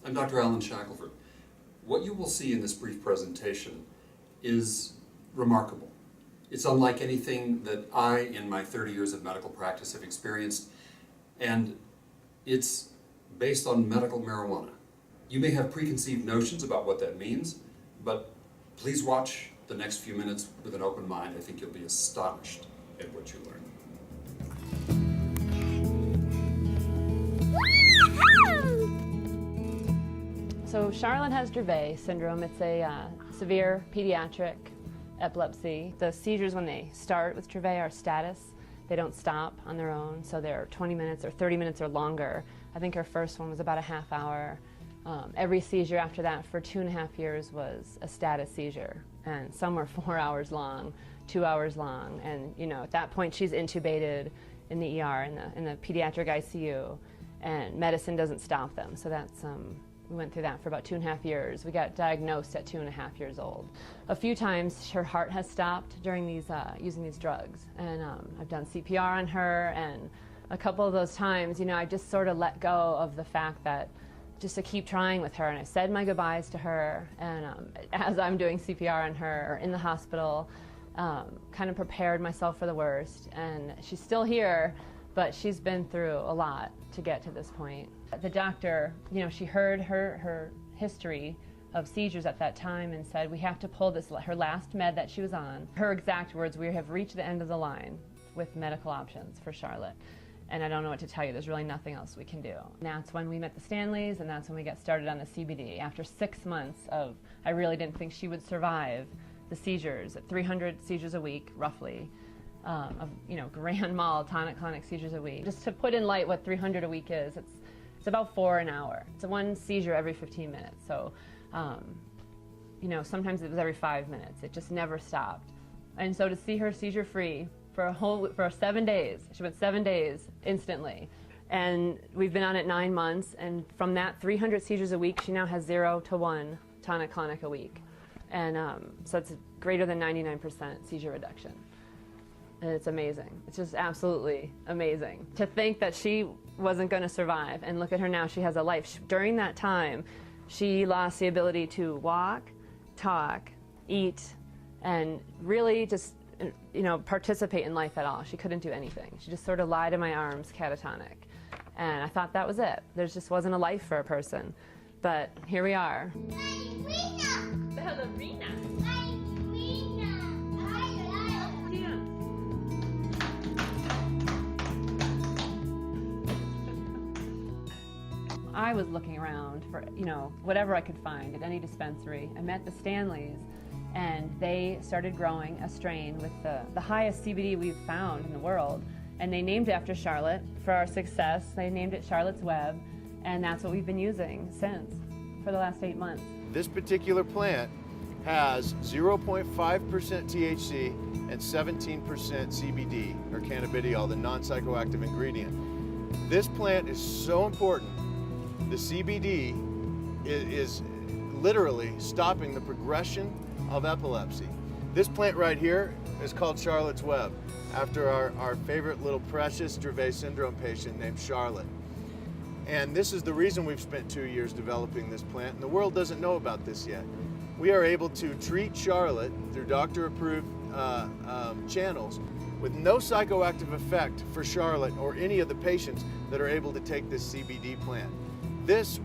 I'm Dr. Alan Shackelford. What you will see in this brief presentation is remarkable. It's unlike anything that I, in my 30 years of medical practice, have experienced, and it's based on medical marijuana. You may have preconceived notions about what that means, but please watch the next few minutes with an open mind. I think you'll be astonished at what you learn. So Charlotte has Dravet Syndrome. It's a severe pediatric epilepsy. The seizures when they start with Dravet are status. They don't stop on their own, so they're 20 minutes or 30 minutes or longer. I think her first one was about a half hour. Every seizure after that for 2.5 years was a status seizure, and some were 4 hours long, 2 hours long, and at that point she's intubated in the ER, in the pediatric ICU, and medicine doesn't stop them. So that's we went through that for about 2.5 years. We got diagnosed at 2.5 years old. A few times her heart has stopped during these using these drugs, and I've done CPR on her, and a couple of those times, I just sort of let go of the fact that just to keep trying with her, and I said my goodbyes to her, and as I'm doing CPR on her or in the hospital, kind of prepared myself for the worst. And she's still here, but she's been through a lot to get to this point. The doctor, she heard her history of seizures at that time and said, we have to pull her last med that she was on. Her exact words, we have reached the end of the line with medical options for Charlotte. And I don't know what to tell you, there's really nothing else we can do. And that's when we met the Stanleys, and that's when we got started on the CBD. After 6 months of, I really didn't think she would survive the seizures, at 300 seizures a week, roughly, of grand mal tonic-clonic seizures a week. Just to put in light what 300 a week is, it's about 4 an hour. It's one seizure every 15 minutes. So, sometimes it was every 5 minutes. It just never stopped. And so to see her seizure-free for 7 days, she went 7 days instantly. And we've been on it 9 months, and from that 300 seizures a week, she now has 0 to 1 tonic-clonic a week. And so it's greater than 99% seizure reduction. And it's amazing. It's just absolutely amazing. To think that she wasn't going to survive, and look at her now, she has a life. During that time, she lost the ability to walk, talk, eat, and really just participate in life at all. She couldn't do anything. She just sort of lied in my arms, catatonic. And I thought that was it. There just wasn't a life for a person. But here we are. Ballerina. I was looking around for, whatever I could find at any dispensary. I met the Stanleys, and they started growing a strain with the highest CBD we've found in the world. And they named it after Charlotte for our success. They named it Charlotte's Web, and that's what we've been using since, for the last 8 months. This particular plant has 0.5% THC and 17% CBD, or cannabidiol, the non-psychoactive ingredient. This plant is so important. The CBD is literally stopping the progression of epilepsy. This plant right here is called Charlotte's Web, after our favorite little precious Dravet Syndrome patient named Charlotte. And this is the reason we've spent 2 years developing this plant, and the world doesn't know about this yet. We are able to treat Charlotte through doctor-approved channels with no psychoactive effect for Charlotte or any of the patients that are able to take this CBD plant. That's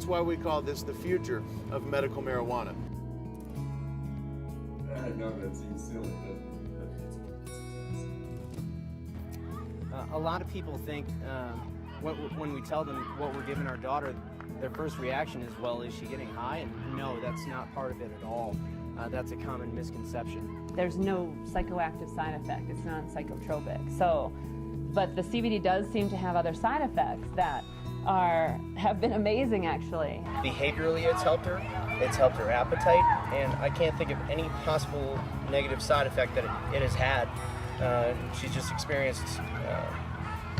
why we call this the future of medical marijuana. I know that seems silly, A lot of people think when we tell them what we're giving our daughter, their first reaction is, well, is she getting high? And no, that's not part of it at all. That's a common misconception. There's no psychoactive side effect. It's non-psychotropic. But the CBD does seem to have other side effects that have been amazing, actually. Behaviorally, it's helped her appetite, and I can't think of any possible negative side effect that it has had. She's just experienced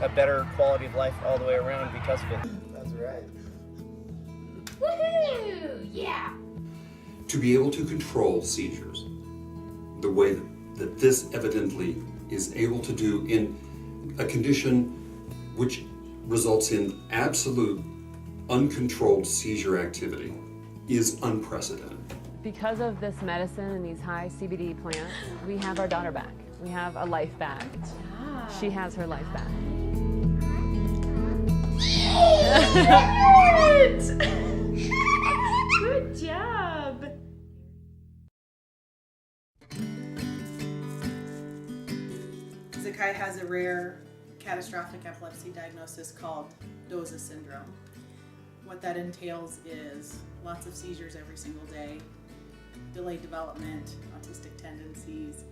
a better quality of life all the way around because of it. That's right. Woohoo! Yeah! To be able to control seizures the way that this evidently is able to do in a condition which results in absolute uncontrolled seizure activity is unprecedented. Because of this medicine and these high CBD plants, we have our daughter back. We have a life back. She has her life back. Good job. Zakai has a rare catastrophic epilepsy diagnosis called Dravet Syndrome. What that entails is lots of seizures every single day, delayed development, autistic tendencies,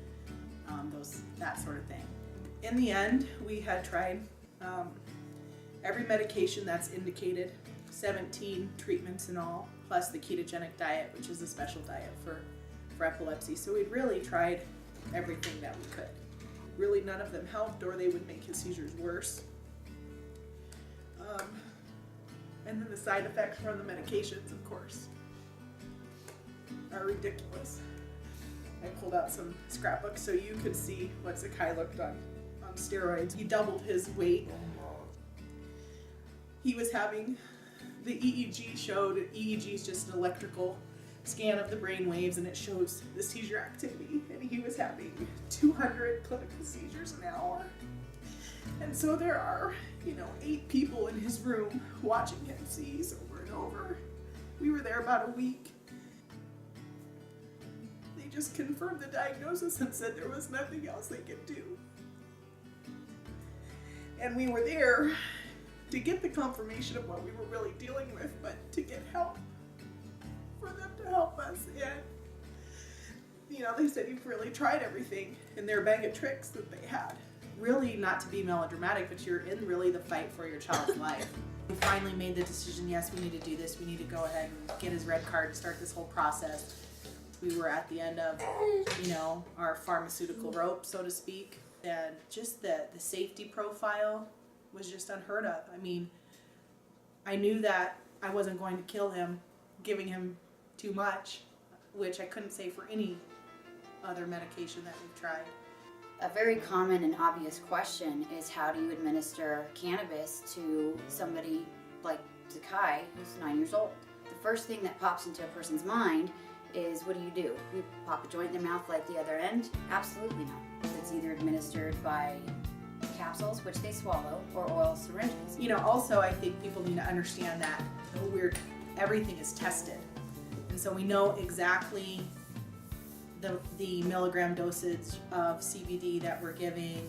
that sort of thing. In the end, we had tried every medication that's indicated, 17 treatments in all, plus the ketogenic diet, which is a special diet for epilepsy. So we'd really tried everything that we could. Really none of them helped, or they would make his seizures worse. And then the side effects from the medications, of course, are ridiculous. I pulled out some scrapbooks so you could see what Zakai looked on steroids. He doubled his weight. He was having, the EEG showed, EEG is just an electrical scan of the brain waves, and it shows the seizure activity, and he was having 200 clinical seizures an hour. And so there are, 8 people in his room watching him seize over and over. We were there about a week. They just confirmed the diagnosis and said there was nothing else they could do. And we were there to get the confirmation of what we were really dealing with, but to get help, for them to help us. And, they said you've really tried everything in their bag of tricks that they had. Really, not to be melodramatic, but you're in really the fight for your child's life. We finally made the decision, yes, we need to do this. We need to go ahead and get his red card and start this whole process. We were at the end of, our pharmaceutical rope, so to speak. And just the safety profile was just unheard of. I mean, I knew that I wasn't going to kill him, giving him too much, which I couldn't say for any other medication that we've tried. A very common and obvious question is, how do you administer cannabis to somebody like Zakai, who's 9 years old? The first thing that pops into a person's mind is, what do? You pop a joint in their mouth like the other end? Absolutely not. It's either administered by capsules, which they swallow, or oil syringes. Also, I think people need to understand that everything is tested. And so we know exactly the milligram dosage of CBD that we're giving,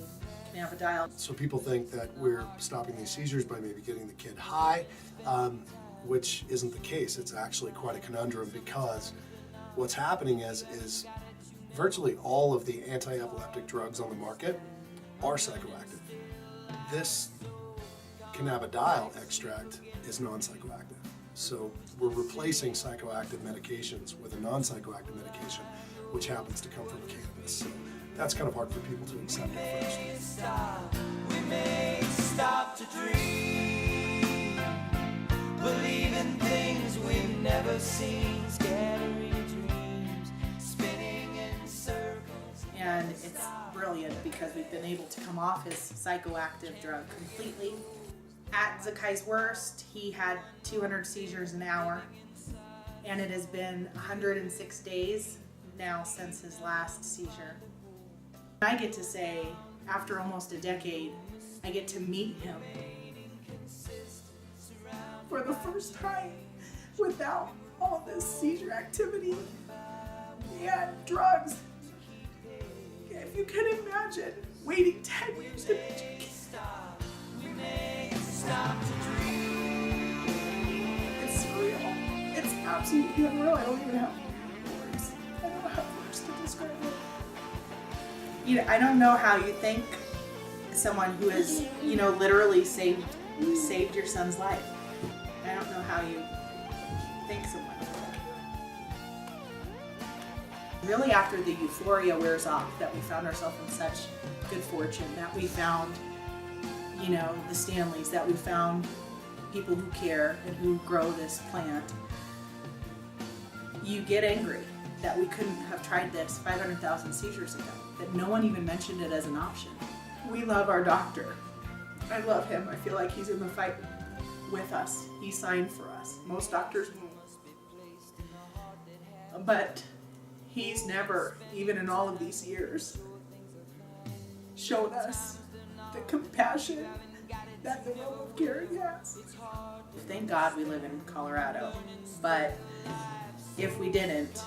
cannabidiol. So people think that we're stopping these seizures by maybe getting the kid high, which isn't the case. It's actually quite a conundrum, because what's happening is virtually all of the anti-epileptic drugs on the market are psychoactive. This cannabidiol extract is non-psychoactive. So we're replacing psychoactive medications with a non-psychoactive medication, which happens to come from cannabis. So that's kind of hard for people to accept at first. We may stop to dream, believe in things we've never seen, scattering dreams, spinning in circles. And it's brilliant because we've been able to come off his psychoactive drug completely. At Zakai's worst, he had 200 seizures an hour, and it has been 106 days now since his last seizure. I get to say, after almost a decade, I get to meet him for the first time without all this seizure activity and drugs. If you can imagine waiting 10 years to meet your kid. It's surreal. It's absolutely unreal. I don't even have words. I don't have words to describe it. I don't know how you think someone who has, literally saved your son's life. I don't know how you think someone like that. Really, after the euphoria wears off, that we found ourselves in such good fortune, that we found, the Stanleys, that we found people who care and who grow this plant, you get angry that we couldn't have tried this 500,000 seizures ago, that no one even mentioned it as an option. We love our doctor. I love him. I feel like he's in the fight with us. He signed for us. Most doctors won't. But he's never, even in all of these years, showed us the compassion that the love of caring has. Thank God we live in Colorado, but if we didn't,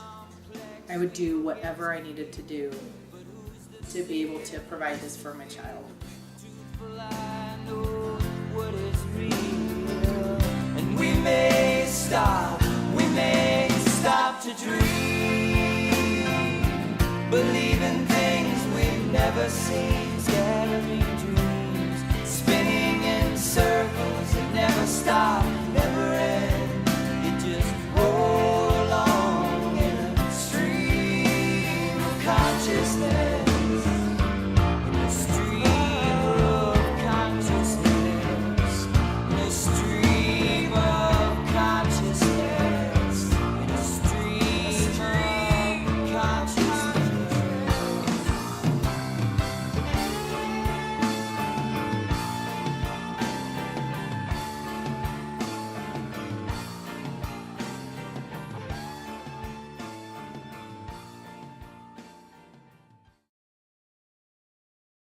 I would do whatever I needed to do to be able to provide this for my child. And we may stop to dream, believe in things we've never seen, scattering dreams, spinning in circles that never stop.